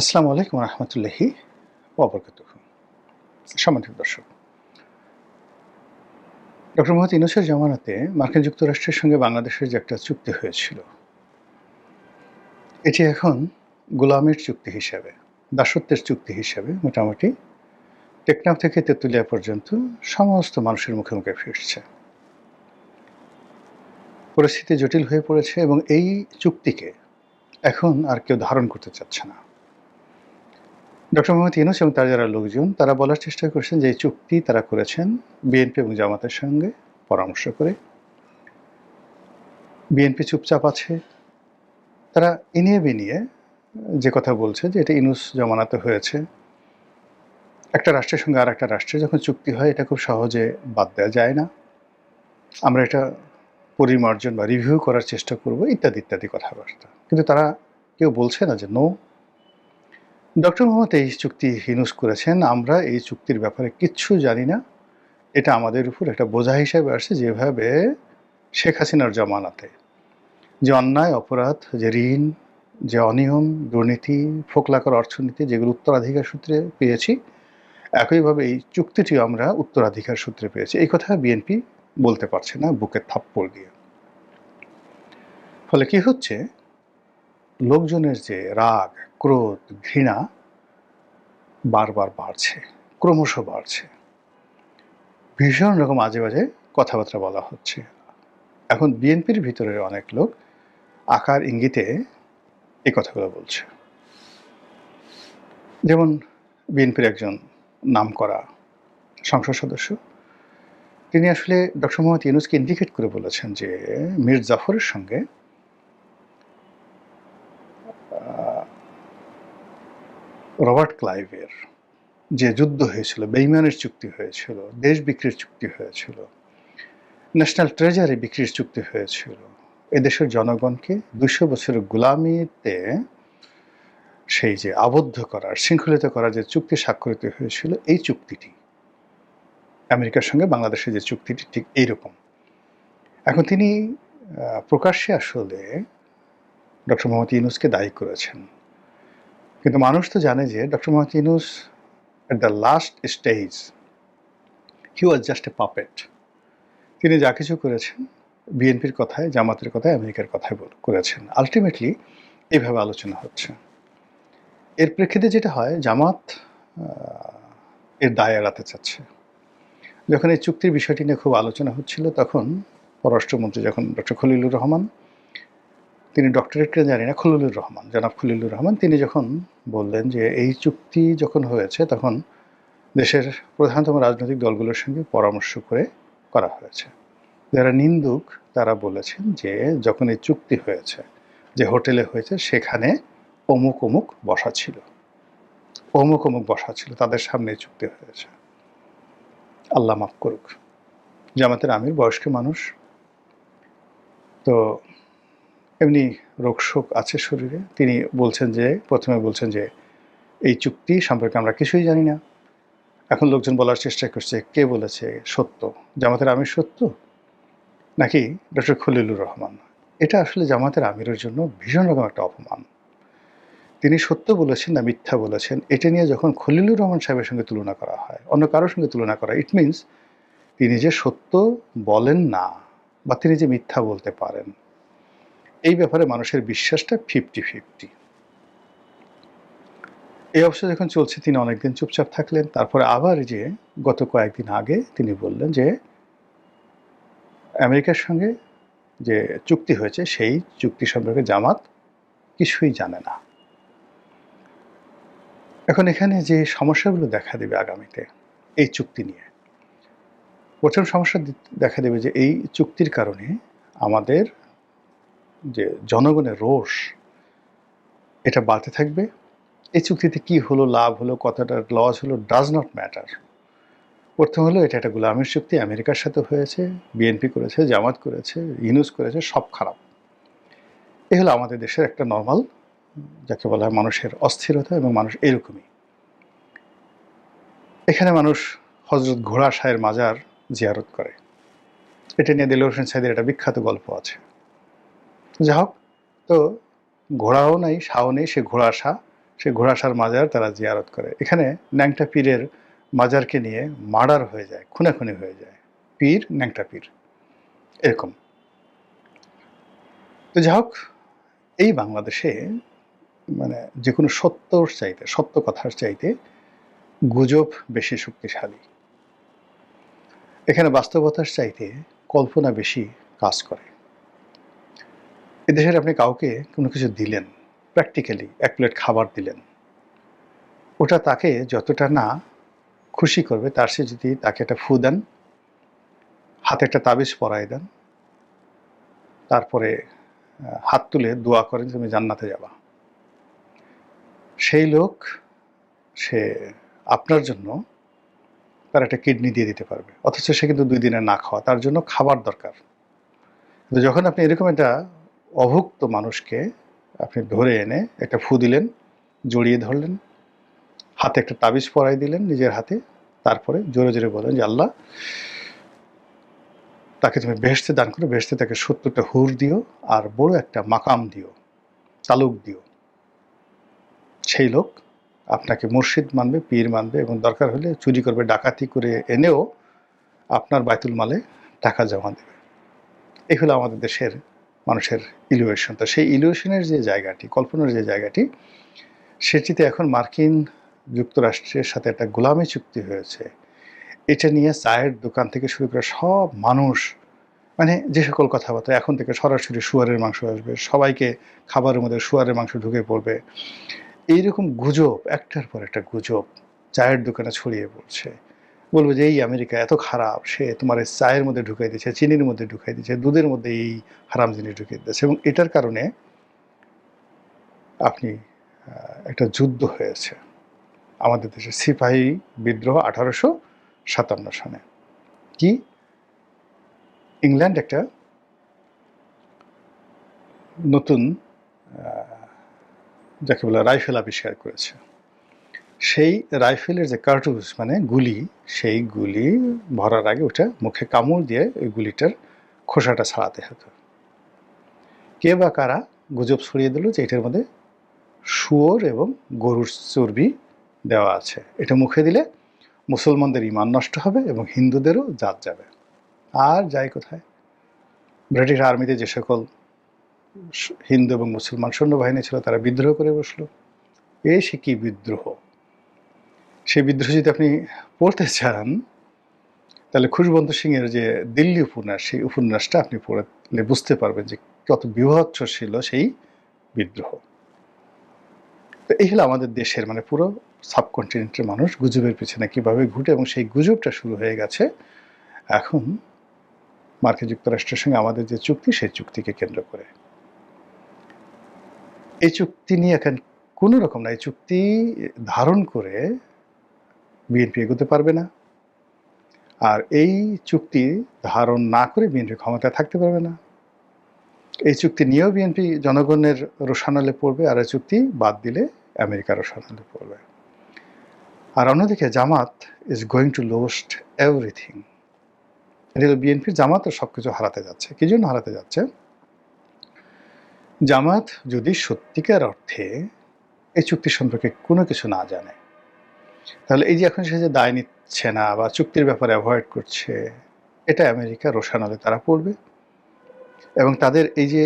আসসালামু আলাইকুম রহমতুল্লাহি ওয়াবারাকাতুহু। সম্মানিত দর্শক, ডক্টর মোহাম্মদ ইউনূসের জামানাতে মার্কিন যুক্তরাষ্ট্রের সঙ্গে বাংলাদেশের যে একটা চুক্তি হয়েছিল, এটি এখন গোলামির চুক্তি হিসাবে, দাসত্বের চুক্তি হিসাবে মোটামুটি টেকনাফ থেকে তেঁতুলিয়া পর্যন্ত সমস্ত মানুষের মুখে মুখে ফিরছে। পরিস্থিতি জটিল হয়ে পড়েছে এবং এই চুক্তিকে এখন আর কেউ ধারণ করতে চাচ্ছে না। ডক্টর মোহাম্মদ ইউনূস এবং তার যারা লোকজন তারা বলার চেষ্টা করেছেন যে এই চুক্তি তারা করেছেন বিএনপি এবং জামাতের সঙ্গে পরামর্শ করে। বিএনপি চুপচাপ আছে। তারা ইনিয়ে বিনিয়ে যে কথা বলছে যে এটা ইউনূস জমানাতে হয়েছে। একটা রাষ্ট্রের সঙ্গে আর একটা রাষ্ট্রের যখন চুক্তি হয় এটা খুব সহজে বাদ দেওয়া যায় না। আমরা এটা পরিমার্জন বা রিভিউ করার চেষ্টা করব ইত্যাদি ইত্যাদি কথাবার্তা। কিন্তু তারা কেউ বলছে না যে নো, ডক্টর মোহাম্মদ এই চুক্তি ইউনূস করেছেন, আমরা এই চুক্তির ব্যাপারে কিচ্ছু জানি না। এটা আমাদের উপর একটা বোঝা হিসেবে আসছে, যেভাবে শেখ হাসিনার জমানাতে যে অন্যায় অপরাধ, যে ঋণ, যে অনিয়ম, দুর্নীতি, ফোকলাকর অর্থনীতি যেগুলো উত্তরাধিকার সূত্রে পেয়েছি, একইভাবে এই চুক্তিটিও আমরা উত্তরাধিকার সূত্রে পেয়েছি। এই কথা বিএনপি বলতে পারছে না বুকে থাপ্পড় দিয়ে। ফলে কি হচ্ছে, লোকজনের যে রাগ, ক্রোধ, ঘৃণা বারবার বাড়ছে, ক্রমশ বাড়ছে। ভীষণ রকম আজে বাজে কথাবার্তা বলা হচ্ছে। এখন বিএনপির ভিতরে অনেক লোক আকার ইঙ্গিতে এই কথাগুলো বলছে। যেমন বিএনপির একজন নামকরা সংসদ সদস্য, তিনি আসলে ডক্টর মোহাম্মদ ইউনূসকে ইন্ডিকেট করে বলেছেন যে মীর জাফরের সঙ্গে রবার্ট ক্লাইভের যে যুদ্ধ হয়েছিল, বেইমানের চুক্তি হয়েছিল, দেশ বিক্রির চুক্তি হয়েছিল, ন্যাশনাল ট্রেজারি বিক্রির চুক্তি হয়েছিল, এদেশের জনগণকে ২০০ বছরের গোলামিতে সেই যে আবদ্ধ করার, শৃঙ্খলিত করার যে চুক্তি স্বাক্ষরিত হয়েছিল, এই চুক্তিটি আমেরিকার সঙ্গে বাংলাদেশের যে চুক্তিটি ঠিক এইরকম। এখন তিনি প্রকাশ্যে আসলে ডক্টর মোহাম্মদ ইউনূসকে দায়ী করেছেন, কিন্তু মানুষ তো জানে যে doctor Mohammad Yunus at the last stage he was just a puppet. তিনি যা কিছু করেছেন বিএনপির কথায়, জামাতের কথায়, আমেরিকার কথায় করেছেন। আলটিমেটলি এইভাবে আলোচনা হচ্ছে। এর প্রেক্ষিতে যেটা হয়, জামাত এর দায় এড়াতে চাচ্ছে। যখন এই চুক্তির বিষয়টি নিয়ে খুব আলোচনা হচ্ছিল, তখন পররাষ্ট্রমন্ত্রী যখন ডক্টর খলিলুর রহমান, তিনি ডক্টরেটকে জানি না, খলিলুর রহমান, জনাব খলিলুর রহমান, তিনি যখন বললেন যে এই চুক্তি যখন হয়েছে তখন দেশের প্রধানতম রাজনৈতিক দলগুলোর সঙ্গে পরামর্শ করে করা হয়েছে। যারা নিন্দুক তারা বলেছেন যে যখন এই চুক্তি হয়েছে, যে হোটেলে হয়েছে, সেখানে অমুক অমুক বসা ছিল, অমুক অমুক বসা ছিল, তাদের সামনে চুক্তি হয়েছে। আল্লাহ মাফ করুক, জামাতের আমির বয়স্ক মানুষ, তো এমনি রোগশোক আছে শরীরে। তিনি বলছেন যে, প্রথমে বলছেন যে এই চুক্তি সম্পর্কে আমরা কিছুই জানি না। এখন লোকজন বলার চেষ্টা করছে কে বলেছে সত্য, জামাতের আমির সত্য নাকি ডক্টর খলিলুর রহমান। এটা আসলে জামাতের আমিরের জন্য ভীষণ রকম একটা অপমান। তিনি সত্য বলেছেন না মিথ্যা বলেছেন, এটা নিয়ে যখন খলিলুর রহমান সাহেবের সঙ্গে তুলনা করা হয়, অন্য কারোর সঙ্গে তুলনা করা, ইট মিনস তিনি যে সত্য বলেন না বা তিনি যে মিথ্যা বলতে পারেন, এই ব্যাপারে মানুষের বিশ্বাসটা 50-50। এই অবস্থা যখন চলছে, তিনি অনেকদিন চুপচাপ থাকলেন। তারপরে আবার যে গত কয়েকদিন আগে তিনি বললেন যে আমেরিকার সঙ্গে যে চুক্তি হয়েছে সেই চুক্তি সম্পর্কে জামাত কিছুই জানে না। এখন এখানে যে সমস্যাগুলো দেখা দেবে আগামীতে এই চুক্তি নিয়ে, প্রথম সমস্যা দেখা দেবে যে এই চুক্তির কারণে আমাদের যে জনগণের রোষ, এটা বাড়তে থাকবে। এই চুক্তিতে কি হলো, লাভ হলো, কতটা লস হলো, ডাজ নট ম্যাটার। প্রথম হলো এটা একটা গোলামির চুক্তি, আমেরিকার সাথে হয়েছে, বিএনপি করেছে, জামাত করেছে, ইউনূস করেছে, সব খারাপ। এই হলো আমাদের দেশের একটা নর্মাল, যাকে বলা হয় মানুষের অস্থিরতা, এবং মানুষ এরকমই। এখানে মানুষ হজরত ঘোড়া শাহের মাজার জিয়ারত করে, এটা নিয়ে দেলোয়ার হোসেন সাইদের একটা বিখ্যাত গল্প আছে। যা হোক, তো ঘোড়াও নাই, শাও নেই, সে ঘোড়া শাহ সে ঘোড়াসার মাজার তারা জিয়ারত করে। এখানে ন্যাংটা পীরের মাজারকে নিয়ে মার্ডার হয়ে যায়, খুনাখুনি হয়ে যায়, পীর ন্যাংটা পীর এরকম। তো যাই হোক, এই বাংলাদেশে মানে যে কোনো সত্যর চাইতে, সত্য কথার চাইতে গুজব বেশি শক্তিশালী। এখানে বাস্তবতার চাইতে কল্পনা বেশি কাজ করে। এদেশের আপনি কাউকে কোনো কিছু দিলেন, প্র্যাকটিক্যালি এক প্লেট খাবার দিলেন, ওটা তাকে যতটা না খুশি করবে তার চেয়ে যদি তাকে একটা ফু দেন, হাতে একটা তাবিজ পরাই দেন, তারপরে হাত তুলে দোয়া করেন তুমি জান্নাতে যাবা, সেই লোক সে আপনার জন্য তার একটা কিডনি দিয়ে দিতে পারবে, অথচ সে কিন্তু 2 দিনে না খাওয়া, তার জন্য খাবার দরকার। কিন্তু যখন আপনি এরকম একটা অভুক্ত মানুষকে আপনি ধরে এনে একটা ফু দিলেন, জড়িয়ে ধরলেন, হাতে একটা তাবিজ পরাই দিলেন নিজের হাতে, তারপরে জোরে জোরে বলেন যে আল্লাহ তাকে তুমি বেহেশতে দান করো, বেহেশতে তাকে 70টা হুর দিও আর বড় একটা মাকাম দিও, তালুক দিও, সেই লোক আপনাকে মুর্শিদ মানবে, পীর মানবে এবং দরকার হলে চুরি করবে, ডাকাতি করে এনেও আপনার বাইতুল মালে টাকা জমা দেবে। এই হলো আমাদের দেশের মানুষের ইলিউশন। তো সেই ইলিউশনের যে জায়গাটি, কল্পনার যে জায়গাটি, সেটিতে এখন মার্কিন যুক্তরাষ্ট্রের সাথে একটা গোলামি চুক্তি হয়েছে। এটা নিয়ে চায়ের দোকান থেকে শুরু করে সব মানুষ, মানে যে সকল কথাবার্তা, এখন থেকে সরাসরি শুয়ারের মাংস আসবে, সবাইকে খাবারের মধ্যে শুয়ারের মাংস ঢুকে পড়বে, এইরকম গুজব একটার পর একটা গুজব চায়ের দোকানে ছড়িয়ে পড়ছে। বলবো যে এই আমেরিকা এত খারাপ, সে তোমার এই চায়ের মধ্যে ঢুকাই দিচ্ছে, চিনির মধ্যে ঢুকাই দিচ্ছে, দুধের মধ্যে এই হারাম জিনিস ঢুকিয়ে দিচ্ছে, এবং এটার কারণে আপনি একটা যুদ্ধ হয়েছে আমাদের দেশে, সিপাহী বিদ্রোহ 1857 সনে। কি ইংল্যান্ড একটা নতুন যাকে বলে রাইফেল আবিষ্কার করেছে। সেই রাইফেলের যে কার্টুজ মানে গুলি, সেই গুলি ভরার আগে ওটা মুখে কামড় দিয়ে ওই গুলিটার খোসাটা ছাড়াতে হতো। কে বা কারা গুজব ছড়িয়ে দিল যে এটার মধ্যে শুয়োর এবং গরুর চর্বি দেওয়া আছে, এটা মুখে দিলে মুসলমানদের ঈমান নষ্ট হবে এবং হিন্দুদেরও জাত যাবে। আর যাই কোথায়, ব্রিটিশ আর্মিতে যে সকল হিন্দু এবং মুসলমান সৈন্যবাহিনী ছিল তারা বিদ্রোহ করে বসলো। সে কি বিদ্রোহ! সেই বিদ্রোহ যদি আপনি পড়তে চান তাহলে খুশবন্ত সিংয়ের যে দিল্লি উপন্যাস, সেই উপন্যাসটা আপনি পড়লে বুঝতে পারবেন যে কত বীভৎস ছিল সেই বিদ্রোহ। তো এই হলো আমাদের দেশের, মানে পুরো সাবকন্টিনেন্টের মানুষ গুজবের পিছনে কিভাবে ঘুরে, এবং সেই গুজবটা শুরু হয়ে গেছে এখন মার্কিন যুক্তরাষ্ট্রের সঙ্গে আমাদের যে চুক্তি, সেই চুক্তিকে কেন্দ্র করে। এই চুক্তি নিয়ে এখন কোনো রকম না, এই চুক্তি ধারণ করে বিএনপি এগোতে পারবে না, আর এই চুক্তি ধারণ না করে বিএনপি ক্ষমতায় থাকতে পারবে না। এই চুক্তি নিয়েও বিএনপি জনগণের রোষানলে পড়বে, আর এই চুক্তি বাদ দিলে আমেরিকার রোষানলে পড়বে। আর অন্যদিকে জামাত is going to lost everything. এটা হলো বিএনপির, জামাতও সব কিছু হারাতে যাচ্ছে। কি জন্য হারাতে যাচ্ছে? জামাত যদি সত্যিকার অর্থে এই চুক্তি সম্পর্কে কোনো কিছু না জানে, তাহলে এই যে এখন সে যে দায় নিচ্ছে না বা চুক্তির ব্যাপারে অ্যাভয়েড করছে, এটা আমেরিকা রোষানলে তারা পড়বে, এবং তাদের এই যে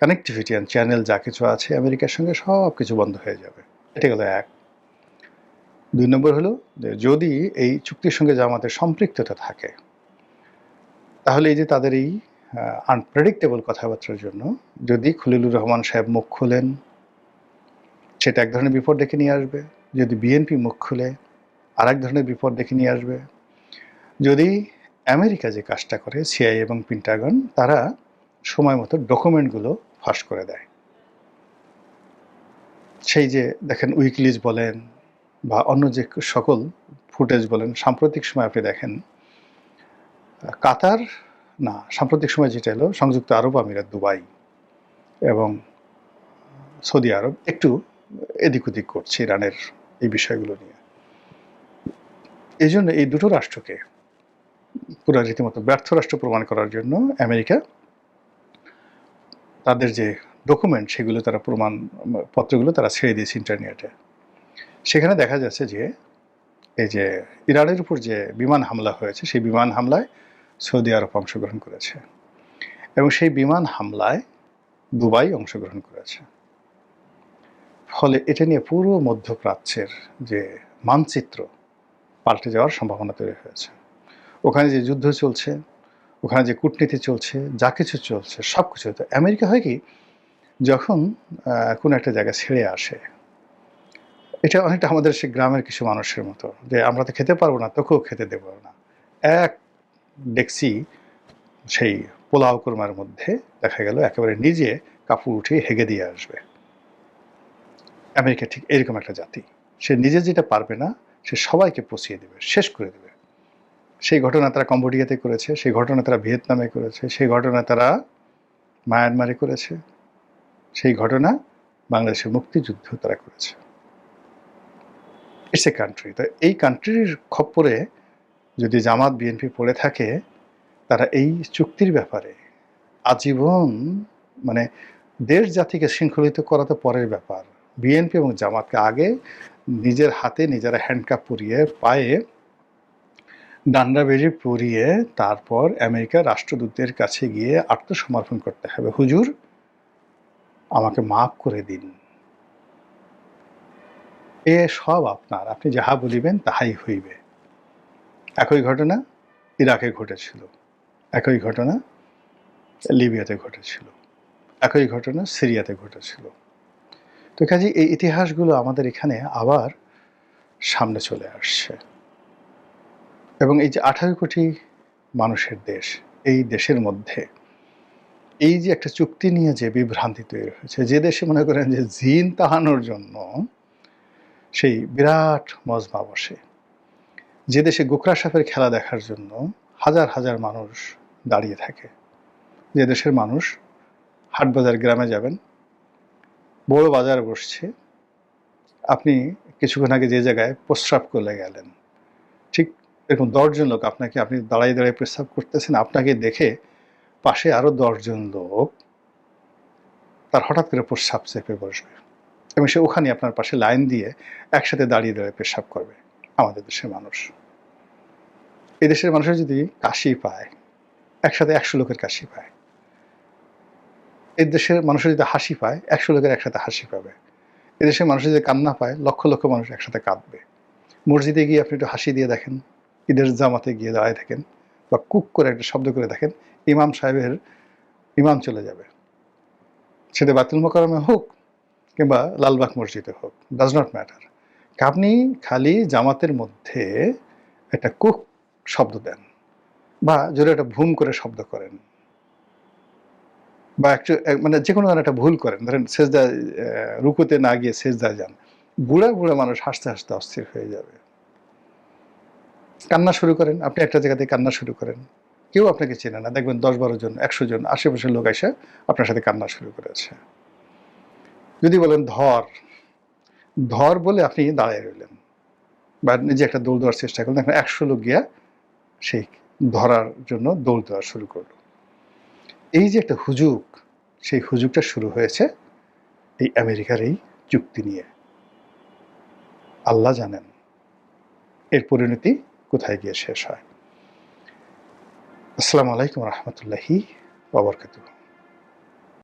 কানেক্টিভিটি অ্যান্ড চ্যানেল যা কিছু আছে আমেরিকার সঙ্গে, সব কিছু বন্ধ হয়ে যাবে। এটা গেল এক। 2 নম্বর হলো যে যদি এই চুক্তির সঙ্গে জামাতের সম্পৃক্ততা থাকে, তাহলে এই যে তাদের এই আনপ্রেডিক্টেবল কথাবার্তার জন্য যদি খলিলুর রহমান সাহেব মুখ খুলেন, সেটা এক ধরনের বিপদ ডেকে নিয়ে আসবে। যদি বিএনপি মুখ খুলে, আর এক ধরনের বিপদ ডেকে নিয়ে আসবে। যদি আমেরিকা যে কাজটা করে, সিআইএ এবং পেন্টাগন, তারা সময় মতো ডকুমেন্টগুলো ফাঁস করে দেয়, সেই যে দেখেন উইকিলিজ বলেন বা অন্য যে সকল ফুটেজ বলেন, সাম্প্রতিক সময় আপনি দেখেন কাতার না, সাম্প্রতিক সময় যেটা এলো সংযুক্ত আরব আমিরাত, দুবাই এবং সৌদি আরব একটু এদিক ওদিক করছে ইরানের এই বিষয়গুলো নিয়ে। এই জন্য এই দুটো রাষ্ট্রকে পুরো রীতিমতো ব্যর্থ রাষ্ট্র প্রমাণ করার জন্য আমেরিকা তাদের যে ডকুমেন্ট, সেগুলো তারা পত্রগুলো তারা ছেড়ে দিয়েছে ইন্টারনেটে। সেখানে দেখা যাচ্ছে যে এই যে ইরানের উপর যে বিমান হামলা হয়েছে, সেই বিমান হামলায় সৌদি আরব অংশগ্রহণ করেছে এবং সেই বিমান হামলায় দুবাই অংশগ্রহণ করেছে। ফলে এটা নিয়ে পুরো মধ্যপ্রাচ্যের যে মানচিত্র পাল্টে যাওয়ার সম্ভাবনা তৈরি হয়েছে। ওখানে যে যুদ্ধ চলছে, ওখানে যে কূটনীতি চলছে, যা কিছু চলছে সব কিছু। তো আমেরিকা হয় কি, যখন কোনো একটা জায়গা ছেড়ে আসে, এটা অনেকটা আমাদের সেই গ্রামের কিছু মানুষের মতো, যে আমরা তো খেতে পারবো না, তোকেও খেতে দেবো না। এক ডেকচি সেই পোলাও কোরমার মধ্যে দেখা গেল একেবারে নিজে কাপড় উঠিয়ে হেগে দিয়ে আসবে। আমেরিকা ঠিক এরকম একটা জাতি। সে নিজে যেটা পারবে না, সে সবাইকে পচিয়ে দেবে, শেষ করে দেবে। সেই ঘটনা তারা কম্বোডিয়াতে করেছে, সেই ঘটনা তারা ভিয়েতনামে করেছে, সেই ঘটনা তারা মায়ানমারে করেছে, সেই ঘটনা বাংলাদেশের মুক্তিযুদ্ধ তারা করেছে। It's a country. তো এই কান্ট্রির খপ্পরে যদি জামাত বিএনপি পড়ে থাকে, তারা এই চুক্তির ব্যাপারে আজীবন, মানে দেশ জাতিকে শৃঙ্খলিত করা তো পরের ব্যাপার, বিএনপি এবং জামাতকে আগে নিজের হাতে নিজেরা হ্যান্ডকাপ পরিয়ে, পায়ে ডান্ডা বেড়ি পরিয়ে, তারপর আমেরিকার রাষ্ট্রদূতের কাছে গিয়ে আত্মসমর্পণ করতে হবে। হুজুর, আমাকে মাফ করে দিন, এ সব আপনার, আপনি যাহা বলিবেন তাহাই হইবে। একই ঘটনা ইরাকে ঘটেছিল, একই ঘটনা লিবিয়াতে ঘটেছিল, একই ঘটনা সিরিয়াতে ঘটেছিল। তো কাজে এই ইতিহাসগুলো আমাদের এখানে আবার সামনে চলে আসছে। এবং এই যে 18 কোটি মানুষের দেশ, এই দেশের মধ্যে এই যে একটা চুক্তি নিয়ে যে বিভ্রান্তি তৈরি হয়েছে, যে দেশে মনে করেন যে জিন তাহানোর জন্য সেই বিরাট মজমা বসে, যে দেশে গোকরা সাপের খেলা দেখার জন্য হাজার হাজার মানুষ দাঁড়িয়ে থাকে, যে দেশের মানুষ হাটবাজার গ্রামে যাবেন, বড় বাজার বসছে, আপনি কিছুক্ষণ আগে যে জায়গায় প্রস্রাব করে গেলেন, ঠিক এরকম 10 জন লোক আপনি দাঁড়াই দাঁড়াই প্রস্রাব করতেছেন, আপনাকে দেখে পাশে আরো 10 জন লোক তার হঠাৎ করে প্রস্রাব চেপে বসবে এবং সে ওখানে আপনার পাশে লাইন দিয়ে একসাথে দাঁড়িয়ে দাঁড়িয়ে পেশাব করবে। আমাদের দেশের মানুষ, এই দেশের মানুষের যদি কাশি পায়, একসাথে 100 লোকের কাশি পায়। এই দেশের মানুষের যদি হাসি পায়, 100 লোকের একসাথে হাসি পাবে। এই দেশের মানুষের যদি কান্না পায়, লক্ষ লক্ষ মানুষ একসাথে কাঁদবে। মসজিদে গিয়ে আপনি একটু হাসি দিয়ে দেখেন, ঈদের জামাতে গিয়ে দাঁড়ায় থাকেন বা কুক করে একটা শব্দ করে দেখেন, ইমাম সাহেবের ইমাম চলে যাবে, সেটা বায়তুল মোকাররমে হোক কিংবা লালবাগ মসজিদে হোক, ডাজ নট ম্যাটার। আপনি খালি জামাতের মধ্যে একটা কুক শব্দ দেন বা জোরে একটা ভুম করে শব্দ করেন বা একটু মানে যে কোনো একটা ভুল করেন, ধরেন সেজদায় রুকুতে না গিয়ে সেজদায় যান, বুড়া বুড়া মানুষ হাসতে হাসতে অস্থির হয়ে যাবে। কান্না শুরু করেন, আপনি একটা জায়গাতে কান্না শুরু করেন, কেউ আপনাকে চেনে না, দেখবেন 10-12 জন 100 জন আশেপাশের লোক এসে আপনার সাথে কান্না শুরু করেছে। যদি বলেন ধর ধর বলে আপনি দাঁড়ায় রইলেন বা নিজে একটা দৌড় দেওয়ার চেষ্টা করলেন, এখন 100 লোক গিয়া সেই ধরার জন্য দৌড় দেওয়া শুরু করলো। এই যে একটা হুজুগ, সেই হুজুগটা শুরু হয়েছে এই আমেরিকার এই চুক্তি নিয়ে। আল্লাহ জানেন এর পরিণতি কোথায় গিয়ে শেষ হয়। আসসালামু আলাইকুম রহমতুল্লাহি ওয়া বারাকাতুহু।